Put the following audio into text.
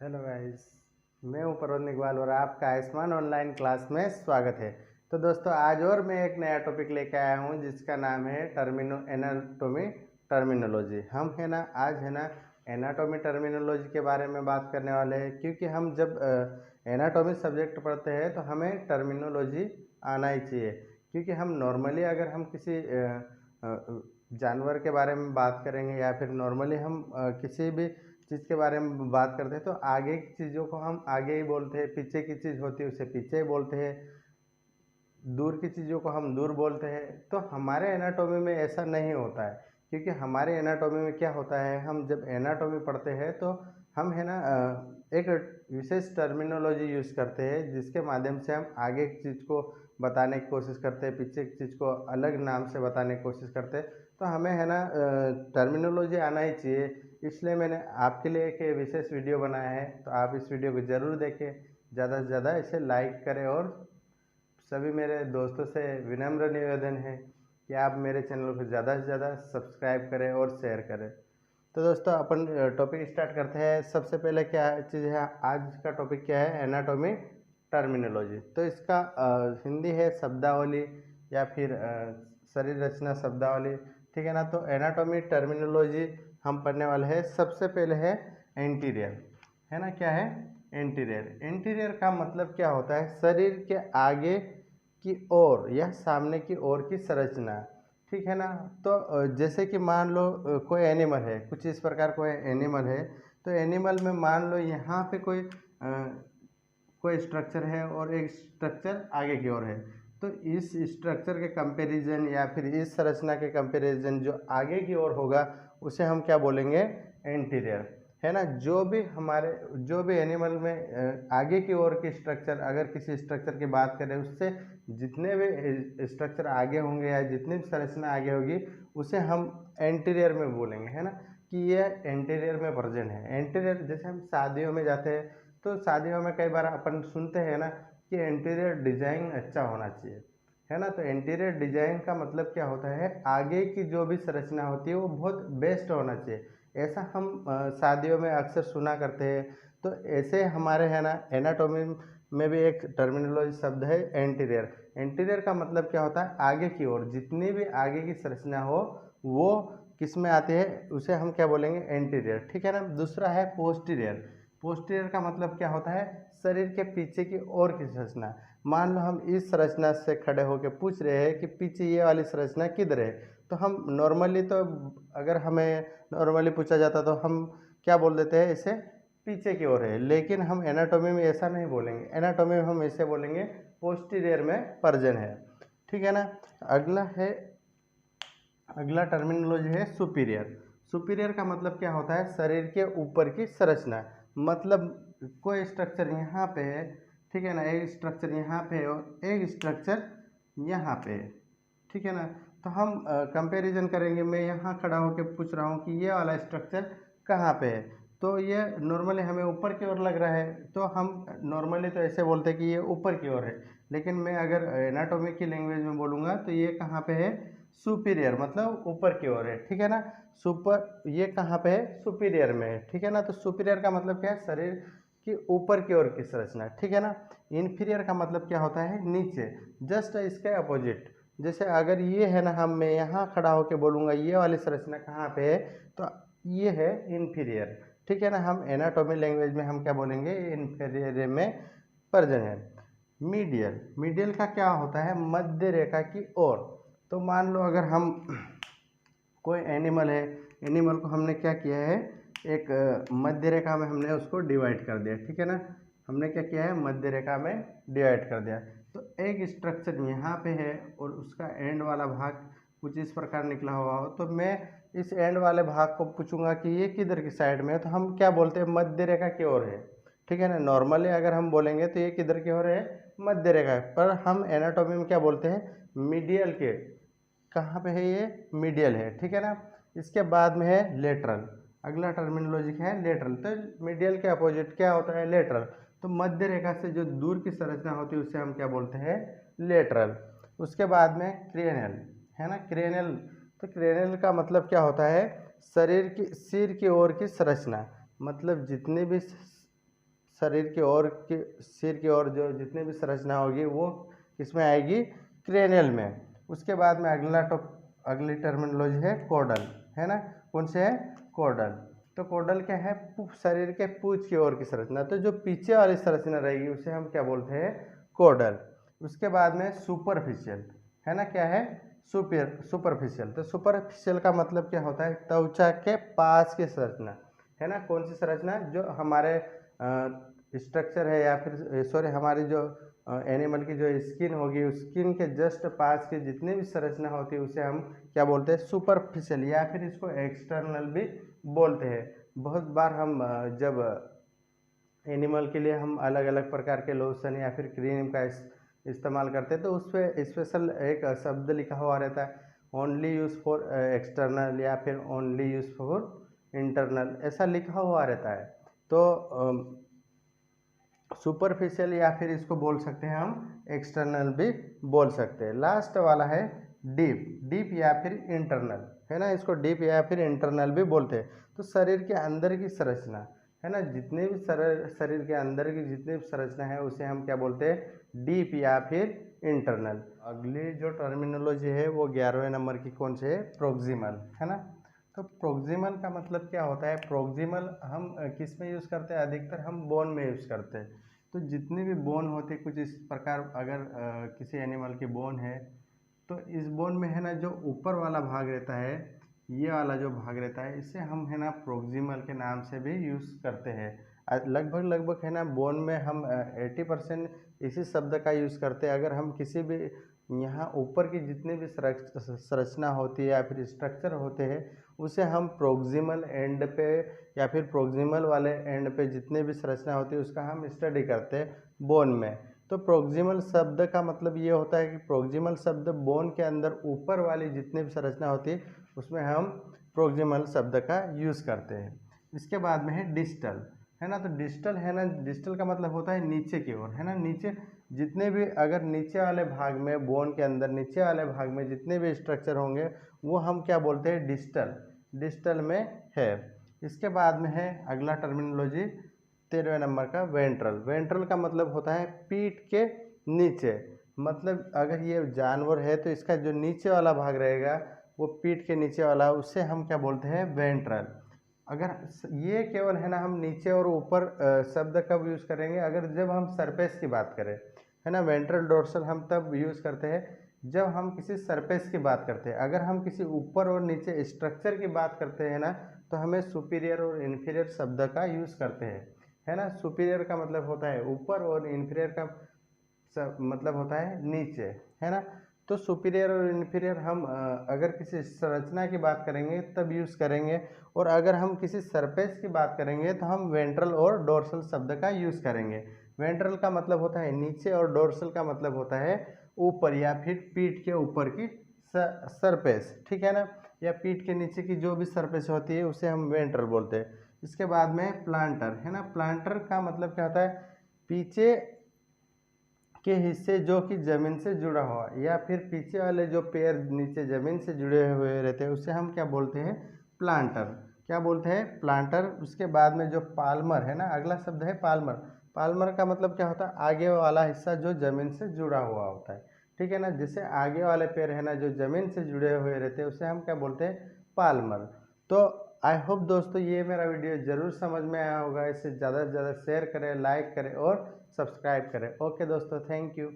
Hello guys, मैं हूं पर्वत इकबाल और आपका आयुष्मान ऑनलाइन क्लास में स्वागत है। तो दोस्तों, आज और मैं एक नया टॉपिक लेके आया हूं जिसका नाम है एनाटॉमी टर्मिनोलॉजी। हम है ना आज है ना एनाटॉमी टर्मिनोलॉजी के बारे में बात करने वाले हैं, क्योंकि हम जब एनाटॉमी सब्जेक्ट पढ़ते हैं तो हमें टर्मिनोलॉजी आना ही चाहिए। क्योंकि हम नॉर्मली अगर हम किसी जानवर के बारे में बात करेंगे या फिर नॉर्मली हम किसी भी चीज़ के बारे में बात करते हैं तो आगे की चीज़ों को हम आगे ही बोलते हैं, पीछे की चीज़ होती है उसे पीछे ही बोलते हैं, दूर की चीज़ों को हम दूर बोलते हैं। तो हमारे एनाटॉमी में ऐसा नहीं होता है, क्योंकि हमारे एनाटॉमी में क्या होता है, हम जब एनाटॉमी पढ़ते हैं तो हम है ना एक विशेष टर्मिनोलॉजी यूज़ करते हैं जिसके माध्यम से हम आगे की चीज़ को बताने की कोशिश करते हैं, पीछे की चीज़ को अलग नाम से बताने की कोशिश करते हैं। तो हमें है ना टर्मिनोलॉजी आना ही चाहिए। इसलिए मैंने आपके लिए एक विशेष वीडियो बनाया है, तो आप इस वीडियो को ज़रूर देखें, ज़्यादा से ज़्यादा इसे लाइक करें और सभी मेरे दोस्तों से विनम्र निवेदन है कि आप मेरे चैनल को ज़्यादा से ज़्यादा सब्सक्राइब करें और शेयर करें। तो दोस्तों, अपन टॉपिक स्टार्ट करते हैं। सबसे पहले क्या चीज़ है, आज का टॉपिक क्या है, एनाटॉमी टर्मिनोलॉजी। तो इसका हिंदी है शब्दावली या फिर शरीर रचना शब्दावली, ठीक है ना। तो एनाटॉमी टर्मिनोलॉजी हम पढ़ने वाले हैं। सबसे पहले है एंटीरियर, है ना। क्या है एंटीरियर? एंटीरियर का मतलब क्या होता है, शरीर के आगे की ओर या सामने की ओर की संरचना, ठीक है ना। तो जैसे कि मान लो कोई एनिमल है, कुछ इस प्रकार कोई एनिमल है, तो एनिमल में मान लो यहाँ पे कोई स्ट्रक्चर है और एक स्ट्रक्चर आगे की ओर है। तो इस स्ट्रक्चर के कंपैरिजन या फिर इस संरचना के कंपैरिजन जो आगे की ओर होगा उसे हम क्या बोलेंगे, एंटीरियर, है ना। जो भी एनिमल में आगे की ओर की स्ट्रक्चर, अगर किसी स्ट्रक्चर की बात करें, उससे जितने भी स्ट्रक्चर आगे होंगे या जितनी भी संरचना आगे होगी उसे हम एंटीरियर में बोलेंगे, है ना, कि ये एंटीरियर में प्रेजेंट है। एंटीरियर, जैसे हम शादियों में जाते हैं तो शादियों में कई बार अपन सुनते हैं ना कि इंटीरियर डिजाइन अच्छा होना चाहिए, है ना। तो इंटीरियर डिजाइन का मतलब क्या होता है, आगे की जो भी संरचना होती है वो बहुत बेस्ट होना चाहिए। ऐसा हम शादियों में अक्सर सुना करते हैं। तो ऐसे हमारे है ना एनाटॉमी में भी एक टर्मिनोलॉजी शब्द है एंटीरियर। एंटीरियर का मतलब क्या होता है, आगे की ओर जितनी भी आगे की संरचना हो वो किस में आती है, उसे हम क्या बोलेंगे, एंटीरियर, ठीक है ना। दूसरा है पोस्टीरियर। पोस्टीरियर का मतलब क्या होता है, शरीर के पीछे की ओर की संरचना। मान लो हम इस संरचना से खड़े होकर पूछ रहे हैं कि पीछे ये वाली संरचना किधर है, तो हम नॉर्मली तो अगर हमें नॉर्मली पूछा जाता तो हम क्या बोल देते हैं, इसे पीछे की ओर है। लेकिन हम एनाटॉमी में ऐसा नहीं बोलेंगे, एनाटॉमी में हम ऐसे बोलेंगे पोस्टीरियर में पर्जन है, ठीक है ना। अगला टर्मिनोलॉजी है सुपीरियर। सुपीरियर का मतलब क्या होता है, शरीर के ऊपर की संरचना। मतलब कोई स्ट्रक्चर यहाँ पे है, ठीक है ना, एक स्ट्रक्चर यहाँ पे है और एक स्ट्रक्चर यहाँ पे है, ठीक है ना। तो हम कंपैरिजन करेंगे, मैं यहाँ खड़ा होकर पूछ रहा हूँ कि ये वाला स्ट्रक्चर कहाँ पे है, तो ये नॉर्मली हमें ऊपर की ओर लग रहा है, तो हम नॉर्मली तो ऐसे बोलते हैं कि ये ऊपर की ओर है। लेकिन मैं अगर एनाटॉमी की लैंग्वेज में बोलूँगा तो ये कहाँ पे है, सुपीरियर, मतलब ऊपर की ओर है, ठीक है ना। सुपर ये कहाँ पे है, सुपीरियर में है, ठीक है ना। तो सुपीरियर का मतलब क्या है, शरीर की ऊपर की ओर की संरचना, ठीक है ना। इन्फीरियर का मतलब क्या होता है, नीचे, जस्ट इसके अपोजिट। जैसे अगर ये है ना, मैं यहाँ खड़ा होकर बोलूँगा ये वाली संरचना कहाँ पे है, तो ये है इन्फीरियर, ठीक है ना। हम एनाटॉमी लैंग्वेज में हम क्या बोलेंगे, इन्फीरियर में पर्जन है। मीडियल, मीडियल का क्या होता है, मध्य रेखा की ओर। तो मान लो अगर हम कोई एनिमल है, एनिमल को हमने क्या किया है, एक मध्य रेखा में हमने उसको डिवाइड कर दिया, ठीक है ना। हमने क्या किया है, मध्य रेखा में डिवाइड कर दिया। तो एक स्ट्रक्चर यहाँ पे है और उसका एंड वाला भाग कुछ इस प्रकार निकला हुआ हो, तो मैं इस एंड वाले भाग को पूछूंगा कि ये किधर की साइड में है, तो हम क्या बोलते हैं, मध्य रेखा की ओर है, ठीक है ना। नॉर्मली अगर हम बोलेंगे तो ये किधर की ओर है, मध्य रेखा। पर हम एनाटॉमी में क्या बोलते हैं, मीडियल के, कहाँ पे है ये, मीडियल है, ठीक है ना। इसके बाद में है लेटरल। अगला टर्मिनोलॉजी क्या है, लेटरल। तो मीडियल के अपोजिट क्या होता है, लेटरल। तो मध्य रेखा से जो दूर की संरचना होती है उसे हम क्या बोलते हैं, लेटरल। उसके बाद में क्रेनियल, है ना, क्रेनियल। तो क्रेनियल का मतलब क्या होता है, शरीर की सिर की ओर की संरचना। मतलब जितनी भी शरीर की ओर की सिर की ओर जो जितनी भी संरचना होगी वो किसमें आएगी, क्रेनियल में। उसके बाद में अगली टर्मिनोलॉजी है कोडल, है ना। कौन से है, कोडल। तो कोडल क्या है, शरीर के पूंछ की ओर की संरचना। तो जो पीछे वाली संरचना रहेगी उसे हम क्या बोलते हैं, कोडल। उसके बाद में सुपरफिशियल, है ना, क्या है, सुपरफिशियल। तो सुपरफिशियल का मतलब क्या होता है, त्वचा के पास की संरचना, है ना। कौन सी संरचना, जो हमारे स्ट्रक्चर है या फिर सॉरी हमारी जो एनिमल की जो स्किन होगी उस स्किन के जस्ट पास की जितनी भी संरचना होती है उसे हम क्या बोलते हैं, सुपरफिशियल, या फिर इसको एक्सटर्नल भी बोलते हैं। बहुत बार हम जब एनिमल के लिए हम अलग अलग प्रकार के लोशन या फिर क्रीम का इस्तेमाल करते हैं तो उस पर स्पेशल एक शब्द लिखा हुआ रहता है, ओनली यूज़ फॉर एक्सटर्नल या फिर ओनली यूज़ फॉर इंटरनल, ऐसा लिखा हुआ रहता है। तो सुपरफिशियल या फिर इसको बोल सकते हैं हम एक्सटर्नल भी बोल सकते हैं। लास्ट वाला है डीप, डीप या फिर इंटरनल, है ना, इसको डीप या फिर इंटरनल भी बोलते हैं। तो शरीर के अंदर की संरचना, है ना, जितने भी शरीर के अंदर की जितनी भी संरचना है उसे हम क्या बोलते हैं, डीप या फिर इंटरनल। अगली जो टर्मिनोलॉजी है वो 11वें नंबर की कौन से है, प्रोक्सिमल, है ना। तो प्रोक्सिमल का मतलब क्या होता है, प्रोक्सिमल हम किस में यूज़ करते हैं, अधिकतर हम बोन में यूज़ करते हैं। तो जितनी भी बोन होती है कुछ इस प्रकार, अगर किसी एनिमल की बोन है तो इस बोन में है ना जो ऊपर वाला भाग रहता है, ये वाला जो भाग रहता है इसे हम है ना प्रोक्सिमल के नाम से भी यूज़ करते हैं। लगभग लगभग है ना बोन में हम 80% इसी शब्द का यूज़ करते हैं। अगर हम किसी भी यहाँ ऊपर की जितनी भी संरचना होती है या फिर स्ट्रक्चर होते हैं उसे हम प्रोक्सिमल एंड पे या फिर प्रोक्सिमल वाले एंड पे जितने भी संरचना होती है उसका हम स्टडी करते हैं बोन में। तो प्रोक्सिमल शब्द का मतलब ये होता है कि प्रोक्सिमल शब्द बोन के अंदर ऊपर वाली जितनी भी संरचना होती है उसमें हम प्रोक्सिमल शब्द का यूज़ करते हैं। इसके बाद में है डिस्टल, है ना। तो डिस्टल है ना, डिस्टल का मतलब होता है नीचे की ओर, है ना। नीचे जितने भी अगर नीचे वाले भाग में बोन के अंदर नीचे वाले भाग में जितने भी स्ट्रक्चर होंगे वो हम क्या बोलते हैं, डिस्टल, डिस्टल में है। इसके बाद में है अगला टर्मिनोलॉजी 13वें नंबर का वेंट्रल। वेंट्रल का मतलब होता है पीठ के नीचे, मतलब अगर ये जानवर है तो इसका जो नीचे वाला भाग रहेगा वो पीठ के नीचे वाला, उससे हम क्या बोलते हैं, वेंट्रल। अगर ये केवल है ना हम नीचे और ऊपर शब्द कब यूज़ करेंगे, अगर जब हम सरफेस की बात करें, है ना। वेंट्रल डोर्सल हम तब यूज़ करते हैं जब हम किसी सरफेस की बात करते हैं। अगर हम किसी ऊपर और नीचे स्ट्रक्चर की बात करते हैं ना तो हमें सुपीरियर और इन्फीरियर शब्द का यूज़ करते हैं, है ना। सुपीरियर का मतलब होता है ऊपर और इन्फीरियर का मतलब होता है नीचे, है ना। तो सुपीरियर और इन्फीरियर हम अगर किसी संरचना की बात करेंगे तब यूज़ करेंगे, और अगर हम किसी सरफेस की बात करेंगे तो हम वेंट्रल और डोर्सल शब्द का यूज़ करेंगे। वेंट्रल का मतलब होता है नीचे और डोर्सल का मतलब होता है ऊपर या फिर पीठ के ऊपर की सरफेस, ठीक है ना, या पीठ के नीचे की जो भी सरफेस होती है उसे हम वेंट्रल बोलते हैं। इसके बाद में प्लांटर, है ना। प्लांटर का मतलब क्या होता है, पीछे के हिस्से जो कि ज़मीन से जुड़ा हुआ या फिर पीछे वाले जो पैर नीचे ज़मीन से जुड़े हुए रहते हैं उसे हम क्या बोलते हैं, प्लांटर, क्या बोलते हैं, प्लांटर। उसके बाद में जो पाल्मर है ना, अगला शब्द है पाल्मर। पाल्मर का मतलब क्या होता है, आगे वाला हिस्सा जो ज़मीन से जुड़ा हुआ होता है, ठीक है ना। जैसे आगे वाले पैर है ना जो ज़मीन से जुड़े हुए रहते हैं उसे हम क्या बोलते हैं, पाल्मर। तो आई होप दोस्तों ये मेरा वीडियो ज़रूर समझ में आया होगा। इसे ज़्यादा से ज़्यादा शेयर करें, लाइक करें और सब्सक्राइब करें। ओके दोस्तों, थैंक यू।